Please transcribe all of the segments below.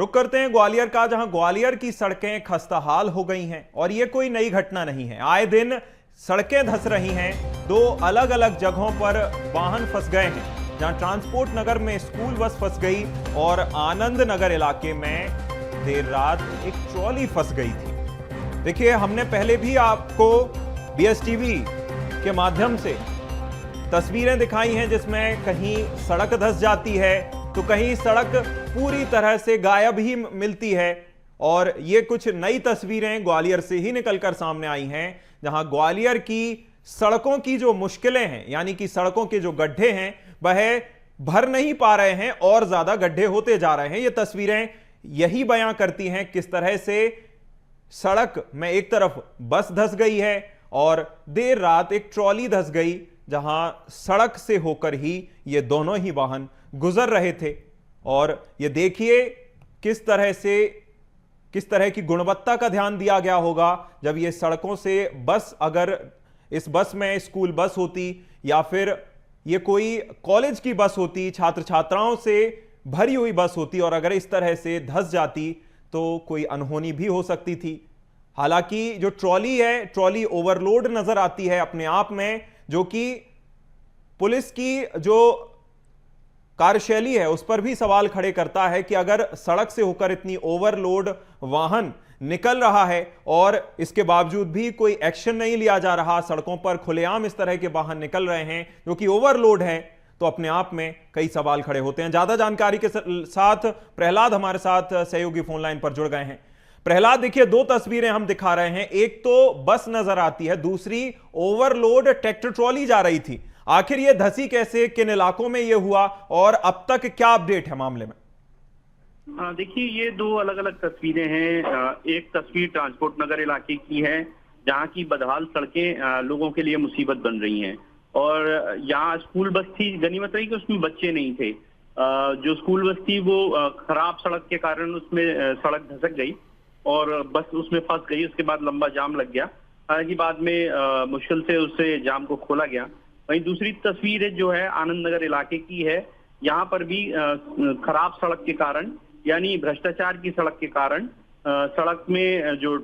रुक करते हैं ग्वालियर का, जहां ग्वालियर की सड़कें खस्ताहाल हो गई हैं और ये कोई नई घटना नहीं है। आए दिन सड़कें धंस रही हैं। दो अलग अलग जगहों पर वाहन फंस गए हैं, जहां ट्रांसपोर्ट नगर में स्कूल बस फंस गई और आनंद नगर इलाके में देर रात एक ट्रॉली फंस गई थी। देखिए, हमने पहले भी आपको BSTV के माध्यम से तस्वीरें दिखाई हैं जिसमें कहीं सड़क धंस जाती है तो कहीं सड़क पूरी तरह से गायब ही मिलती है। और ये कुछ नई तस्वीरें ग्वालियर से ही निकलकर सामने आई हैं, जहां ग्वालियर की सड़कों की जो मुश्किलें हैं, यानी कि सड़कों के जो गड्ढे हैं वह भर नहीं पा रहे हैं और ज्यादा गड्ढे होते जा रहे हैं। ये तस्वीरें यही बयां करती हैं किस तरह से सड़क में एक तरफ बस धंस गई है और देर रात एक ट्रॉली धंस गई, जहां सड़क से होकर ही ये दोनों ही वाहन गुजर रहे थे। और ये देखिए किस तरह की गुणवत्ता का ध्यान दिया गया होगा जब ये सड़कों से बस, अगर इस बस में स्कूल बस होती या फिर ये कोई कॉलेज की बस होती, छात्र छात्राओं से भरी हुई बस होती, और अगर इस तरह से धंस जाती तो कोई अनहोनी भी हो सकती थी। हालांकि जो ट्रॉली है, ट्रॉली ओवरलोड नजर आती है अपने आप में, जो कि पुलिस की जो कार्यशैली है उस पर भी सवाल खड़े करता है कि अगर सड़क से होकर इतनी ओवरलोड वाहन निकल रहा है और इसके बावजूद भी कोई एक्शन नहीं लिया जा रहा, सड़कों पर खुलेआम इस तरह के वाहन निकल रहे हैं जो कि ओवरलोड है, तो अपने आप में कई सवाल खड़े होते हैं। ज्यादा जानकारी के साथ प्रहलाद हमारे साथ सहयोगी फोन लाइन पर जुड़ गए हैं। प्रहलाद, देखिए, दो तस्वीरें हम दिखा रहे हैं, एक तो बस नजर आती है, दूसरी ओवरलोड ट्रैक्टर ट्रॉली जा रही थी। आखिर ये धंसी कैसे, किन इलाकों में ये हुआ और अब तक क्या अपडेट है मामले में? देखिए, ये दो अलग अलग तस्वीरें हैं। एक तस्वीर ट्रांसपोर्ट नगर इलाके की है, जहां की बदहाल सड़कें लोगों के लिए मुसीबत बन रही हैं। और यहाँ स्कूल बस थी, गनीमत रही कि उसमें बच्चे नहीं थे। जो स्कूल बस थी वो खराब सड़क के कारण उसमें सड़क धसक गई और बस उसमें फंस गई। उसके बाद लंबा जाम लग गया, हालांकि बाद में मुश्किल से उससे जाम को खोला गया। वहीं दूसरी तस्वीर है जो है आनंद नगर इलाके की है। यहाँ पर भी खराब सड़क के कारण, यानी भ्रष्टाचार की सड़क के कारण, सड़क में जो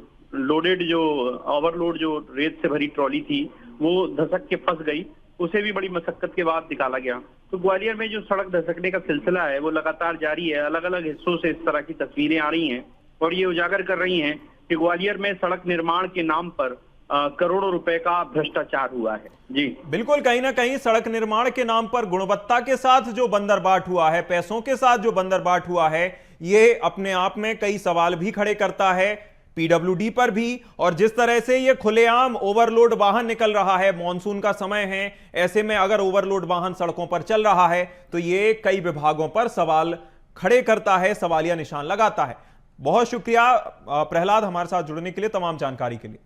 ओवरलोड जो रेत से भरी ट्रॉली थी वो धसक के फंस गई। उसे भी बड़ी मशक्कत के बाद निकाला गया। तो ग्वालियर में जो सड़क धसकने का सिलसिला है वो लगातार जारी है। अलग अलग हिस्सों से इस तरह की तस्वीरें आ रही हैं और ये उजागर कर रही हैं कि ग्वालियर में सड़क निर्माण के नाम पर करोड़ों रुपए का भ्रष्टाचार हुआ है। जी बिल्कुल, कहीं ना कहीं सड़क निर्माण के नाम पर गुणवत्ता के साथ जो बंदरबाट हुआ है, पैसों के साथ जो बंदरबाट हुआ है, ये अपने आप में कई सवाल भी खड़े करता है PWD पर भी। और जिस तरह से ये खुलेआम ओवरलोड वाहन निकल रहा है, मॉनसून का समय है, ऐसे में अगर ओवरलोड वाहन सड़कों पर चल रहा है तो ये कई विभागों पर सवाल खड़े करता है, सवालिया निशान लगाता है। बहुत शुक्रिया प्रहलाद, हमारे साथ जुड़ने के लिए, तमाम जानकारी के लिए।